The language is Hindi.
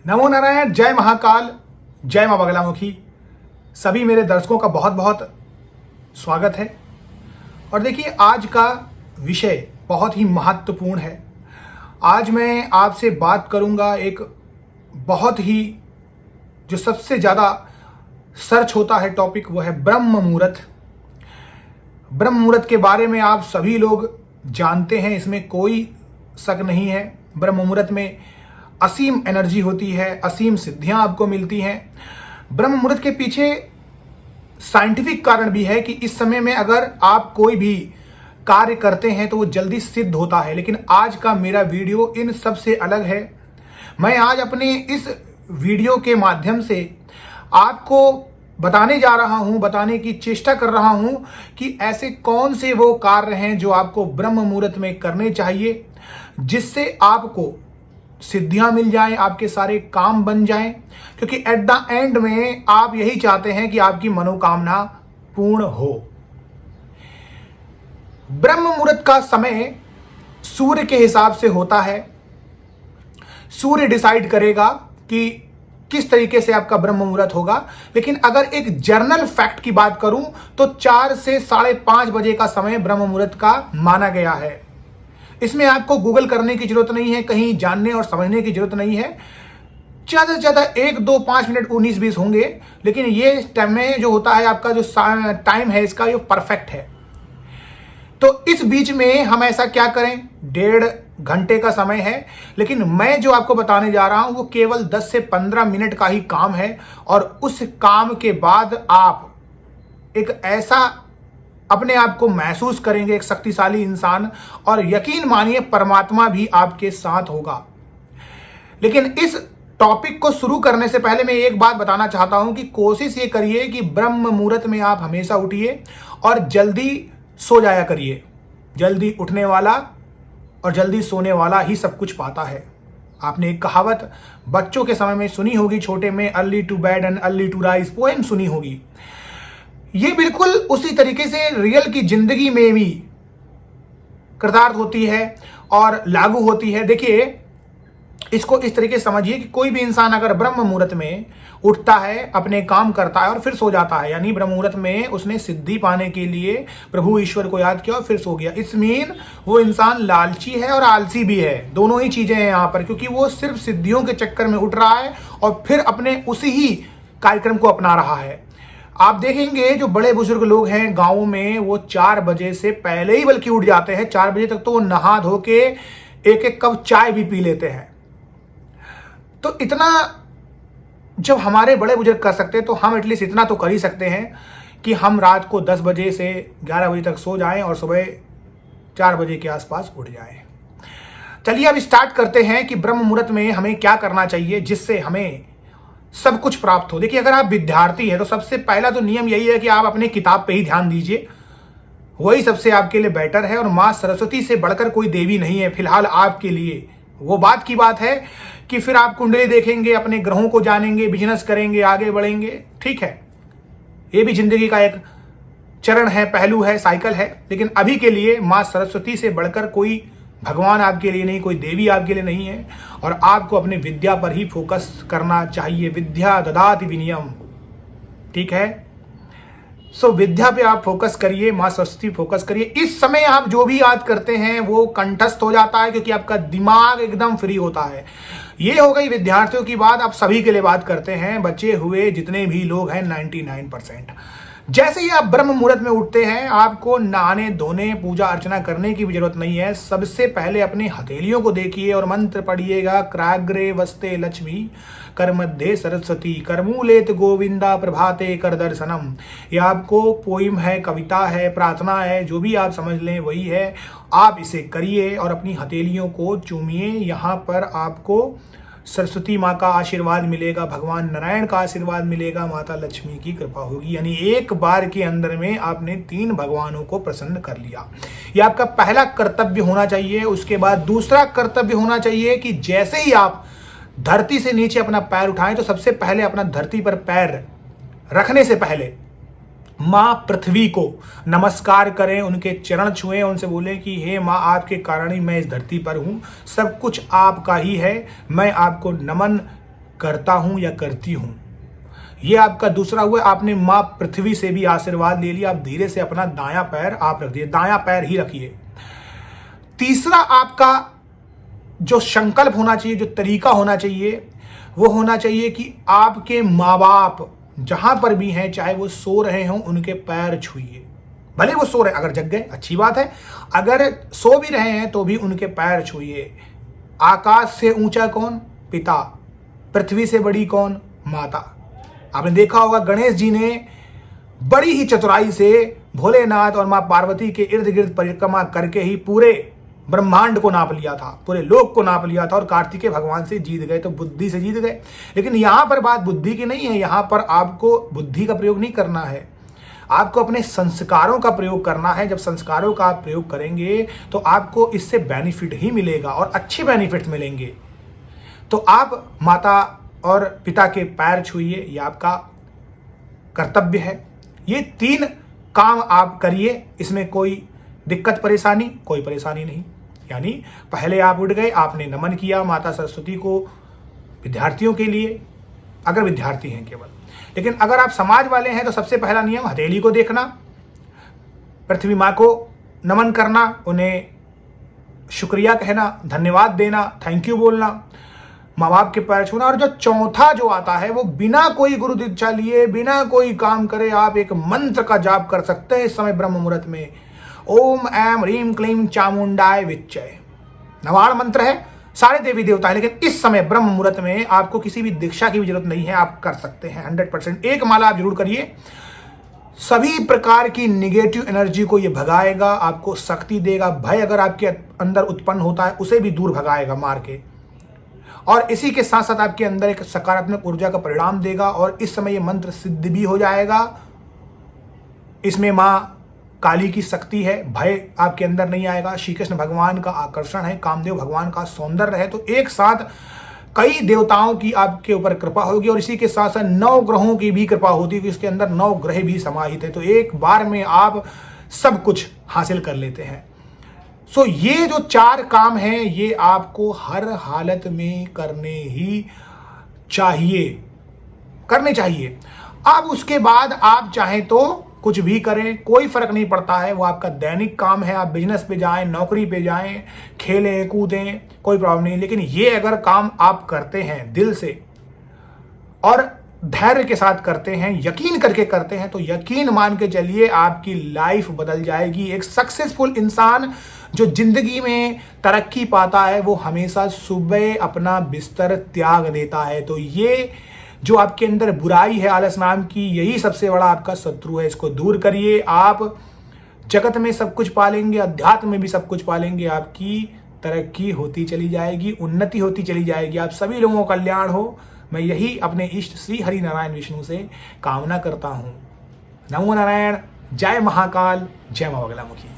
नमो नारायण, जय महाकाल, जय मां बगलामुखी। सभी मेरे दर्शकों का बहुत बहुत स्वागत है। और देखिए, आज का विषय बहुत ही महत्वपूर्ण है। आज मैं आपसे बात करूंगा एक बहुत ही जो सबसे ज़्यादा सर्च होता है टॉपिक, वो है ब्रह्म मुहूर्त। ब्रह्म मुहूर्त के बारे में आप सभी लोग जानते हैं, इसमें कोई शक नहीं है। ब्रह्म मुहूर्त में असीम एनर्जी होती है, असीम सिद्धियां आपको मिलती हैं। ब्रह्म मुहूर्त के पीछे साइंटिफिक कारण भी है कि इस समय में अगर आप कोई भी कार्य करते हैं तो वो जल्दी सिद्ध होता है। लेकिन आज का मेरा वीडियो इन सब से अलग है। मैं आज अपने इस वीडियो के माध्यम से आपको बताने जा रहा हूं, बताने की चेष्टा कर रहा हूं कि ऐसे कौन से वो कार्य हैं जो आपको ब्रह्म मुहूर्त में करने चाहिए, जिससे आपको सिद्धियां मिल जाएं, आपके सारे काम बन जाएं। क्योंकि एट द एंड में आप यही चाहते हैं कि आपकी मनोकामना पूर्ण हो। ब्रह्म मुहूर्त का समय सूर्य के हिसाब से होता है। सूर्य डिसाइड करेगा कि किस तरीके से आपका ब्रह्म मुहूर्त होगा। लेकिन अगर एक जर्नल फैक्ट की बात करूं तो 4 से 5:30 बजे का समय ब्रह्म मुहूर्त का माना गया है। इसमें आपको गूगल करने की जरूरत नहीं है, कहीं जानने और समझने की जरूरत नहीं है। ज़्यादा से ज़्यादा 1, 2, 5 मिनट 19-20 होंगे, लेकिन ये टाइम में जो होता है आपका जो टाइम है इसका ये परफेक्ट है। तो इस बीच में हम ऐसा क्या करें, 1.5 घंटे का समय है। लेकिन मैं जो आपको बताने जा रहा हूं वो केवल 10 से 15 मिनट का ही काम है। और उस काम के बाद आप एक ऐसा अपने आप को महसूस करेंगे, एक शक्तिशाली इंसान, और यकीन मानिए परमात्मा भी आपके साथ होगा। लेकिन इस टॉपिक को शुरू करने से पहले मैं एक बात बताना चाहता हूं कि कोशिश ये करिए कि ब्रह्म मुहूर्त में आप हमेशा उठिए और जल्दी सो जाया करिए। जल्दी उठने वाला और जल्दी सोने वाला ही सब कुछ पाता है। आपने एक कहावत बच्चों के समय में सुनी होगी, छोटे में, early to bed and early to rise, poem सुनी होगी। ये बिल्कुल उसी तरीके से रियल की जिंदगी में भी कृतार्थ होती है और लागू होती है। देखिए, इसको इस तरीके से समझिए कि कोई भी इंसान अगर ब्रह्म मुहूर्त में उठता है, अपने काम करता है और फिर सो जाता है, यानी ब्रह्म मुहूर्त में उसने सिद्धि पाने के लिए प्रभु ईश्वर को याद किया और फिर सो गया, इस मीन वो इंसान लालची है और आलसी भी है। दोनों ही चीजें हैं यहाँ पर, क्योंकि वो सिर्फ सिद्धियों के चक्कर में उठ रहा है और फिर अपने उसी ही कार्यक्रम को अपना रहा है। आप देखेंगे जो बड़े बुजुर्ग लोग हैं गाँव में, वो 4 बजे से पहले ही बल्कि उठ जाते हैं। 4 बजे तक तो वो नहा धो के एक कप चाय भी पी लेते हैं। तो इतना जब हमारे बड़े बुजुर्ग कर सकते हैं तो हम एटलीस्ट इतना तो कर ही सकते हैं कि हम रात को 10 बजे से 11 बजे तक सो जाएं और सुबह 4 बजे के आसपास उठ जाएं। चलिए अब स्टार्ट करते हैं कि ब्रह्म मुहूर्त में हमें क्या करना चाहिए जिससे हमें सब कुछ प्राप्त हो। देखिए, अगर आप विद्यार्थी हैं तो सबसे पहला तो नियम यही है कि आप अपने किताब पे ही ध्यान दीजिए, वही सबसे आपके लिए बेटर है। और माँ सरस्वती से बढ़कर कोई देवी नहीं है फिलहाल आपके लिए। वो बात की बात है कि फिर आप कुंडली देखेंगे, अपने ग्रहों को जानेंगे, बिजनेस करेंगे, आगे बढ़ेंगे, ठीक है, ये भी जिंदगी का एक चरण है, पहलू है, साइकिल है। लेकिन अभी के लिए माँ सरस्वती से बढ़कर कोई भगवान आपके लिए नहीं, कोई देवी आपके लिए नहीं है। और आपको अपनी विद्या पर ही फोकस करना चाहिए। विद्या ददाति विनयम, ठीक है। सो विद्या पे आप फोकस करिए, माँ सरस्वती फोकस करिए। इस समय आप जो भी याद करते हैं वो कंठस्थ हो जाता है, क्योंकि आपका दिमाग एकदम फ्री होता है। ये हो गई विद्यार्थियों की बात। आप सभी के लिए बात करते हैं, बचे हुए जितने भी लोग हैं 99%। जैसे ही आप ब्रह्म मुहूर्त में उठते हैं, आपको नहाने धोने पूजा अर्चना करने की भी जरूरत नहीं है। सबसे पहले अपनी हथेलियों को देखिए और मंत्र पढ़िएगा, क्राग्रे वस्ते लक्ष्मी कर मध्य सरस्वती करमूलेत गोविंदा प्रभाते कर दर्शनम। यह आपको पोइम है, कविता है, प्रार्थना है, जो भी आप समझ लें वही है। आप इसे करिए और अपनी हथेलियों को चूमिए। यहाँ पर आपको सरस्वती माँ का आशीर्वाद मिलेगा, भगवान नारायण का आशीर्वाद मिलेगा, माता लक्ष्मी की कृपा होगी। यानी एक बार के अंदर में आपने 3 भगवानों को प्रसन्न कर लिया। यह आपका पहला कर्तव्य होना चाहिए। उसके बाद दूसरा कर्तव्य होना चाहिए कि जैसे ही आप धरती से नीचे अपना पैर उठाएं तो सबसे पहले अपना धरती पर पैर रखने से पहले माँ पृथ्वी को नमस्कार करें, उनके चरण छुएं, उनसे बोलें कि हे माँ, आपके कारण ही मैं इस धरती पर हूँ, सब कुछ आपका ही है, मैं आपको नमन करता हूं या करती हूं। ये आपका दूसरा हुआ। आपने मां पृथ्वी से भी आशीर्वाद ले लिया। आप धीरे से अपना दायां पैर आप रख दिए, दायां पैर ही रखिए। तीसरा आपका जो संकल्प होना चाहिए, जो तरीका होना चाहिए, वो होना चाहिए कि आपके माँ बाप जहां पर भी हैं, चाहे वो सो रहे हों, उनके पैर छूइए। भले वो सो रहे, अगर जग गए अच्छी बात है, अगर सो भी रहे हैं तो भी उनके पैर छूइए। आकाश से ऊंचा कौन? पिता। पृथ्वी से बड़ी कौन? माता। आपने देखा होगा गणेश जी ने बड़ी ही चतुराई से भोलेनाथ और मां पार्वती के इर्द गिर्द परिक्रमा करके ही पूरे ब्रह्मांड को नाप लिया था, पूरे लोक को नाप लिया था और कार्तिकेय भगवान से जीत गए। तो बुद्धि से जीत गए। लेकिन यहां पर बात बुद्धि की नहीं है। यहां पर आपको बुद्धि का प्रयोग नहीं करना है, आपको अपने संस्कारों का प्रयोग करना है। जब संस्कारों का आप प्रयोग करेंगे तो आपको इससे बेनिफिट ही मिलेगा और अच्छे बेनिफिट मिलेंगे। तो आप माता और पिता के पैर छूइए, ये आपका कर्तव्य है। ये 3 काम आप करिए, इसमें कोई दिक्कत परेशानी कोई परेशानी नहीं। यानी पहले आप उठ गए, आपने नमन किया माता सरस्वती को विद्यार्थियों के लिए, अगर विद्यार्थी हैं केवल। लेकिन अगर आप समाज वाले हैं तो सबसे पहला नियम हथेली को देखना, पृथ्वी माँ को नमन करना, उन्हें शुक्रिया कहना, धन्यवाद देना, थैंक यू बोलना, माँ बाप के पैर छूना। और जो चौथा जो आता है वो बिना कोई गुरु दीक्षा लिए, बिना कोई काम करे आप एक मंत्र का जाप कर सकते हैं इस समय ब्रह्म मुहूर्त में। ओम ऐम ह्रीम क्लीम चामुंडाय विच्चय नवाण मंत्र है, सारे देवी देवता है। लेकिन इस समय ब्रह्म मुहूर्त में आपको किसी भी दीक्षा की भी जरूरत नहीं है, आप कर सकते हैं 100%। एक माला आप जरूर करिए, सभी प्रकार की निगेटिव एनर्जी को ये भगाएगा, आपको शक्ति देगा। भय अगर आपके अंदर उत्पन्न होता है उसे भी दूर भगाएगा मार के, और इसी के साथ साथ आपके अंदर एक सकारात्मक ऊर्जा का परिणाम देगा। और इस समय ये मंत्र सिद्ध भी हो जाएगा। इसमें माँ काली की शक्ति है, भय आपके अंदर नहीं आएगा। श्री कृष्ण भगवान का आकर्षण है, कामदेव भगवान का सौंदर्य है। तो एक साथ कई देवताओं की आपके ऊपर कृपा होगी और इसी के साथ साथ 9 ग्रहों की भी कृपा होती है कि इसके अंदर 9 ग्रह भी समाहित है। तो एक बार में आप सब कुछ हासिल कर लेते हैं। सो ये जो 4 काम हैं ये आपको हर हालत में करने चाहिए। अब उसके बाद आप चाहें तो कुछ भी करें, कोई फर्क नहीं पड़ता है। वो आपका दैनिक काम है, आप बिजनेस पे जाएं, नौकरी पे जाएं, खेलें कूदें, कोई प्रॉब्लम नहीं। लेकिन ये अगर काम आप करते हैं दिल से और धैर्य के साथ करते हैं, यकीन करके करते हैं, तो यकीन मान के चलिए आपकी लाइफ बदल जाएगी। एक सक्सेसफुल इंसान जो जिंदगी में तरक्की पाता है वो हमेशा सुबह अपना बिस्तर त्याग देता है। तो ये जो आपके अंदर बुराई है आलस नाम की, यही सबसे बड़ा आपका शत्रु है। इसको दूर करिए, आप जगत में सब कुछ पालेंगे, अध्यात्म में भी सब कुछ पालेंगे। आपकी तरक्की होती चली जाएगी, उन्नति होती चली जाएगी, आप सभी लोगों का कल्याण हो। मैं यही अपने इष्ट श्री हरि नारायण विष्णु से कामना करता हूँ। नमो नारायण, जय महाकाल, जय मां बगलामुखी।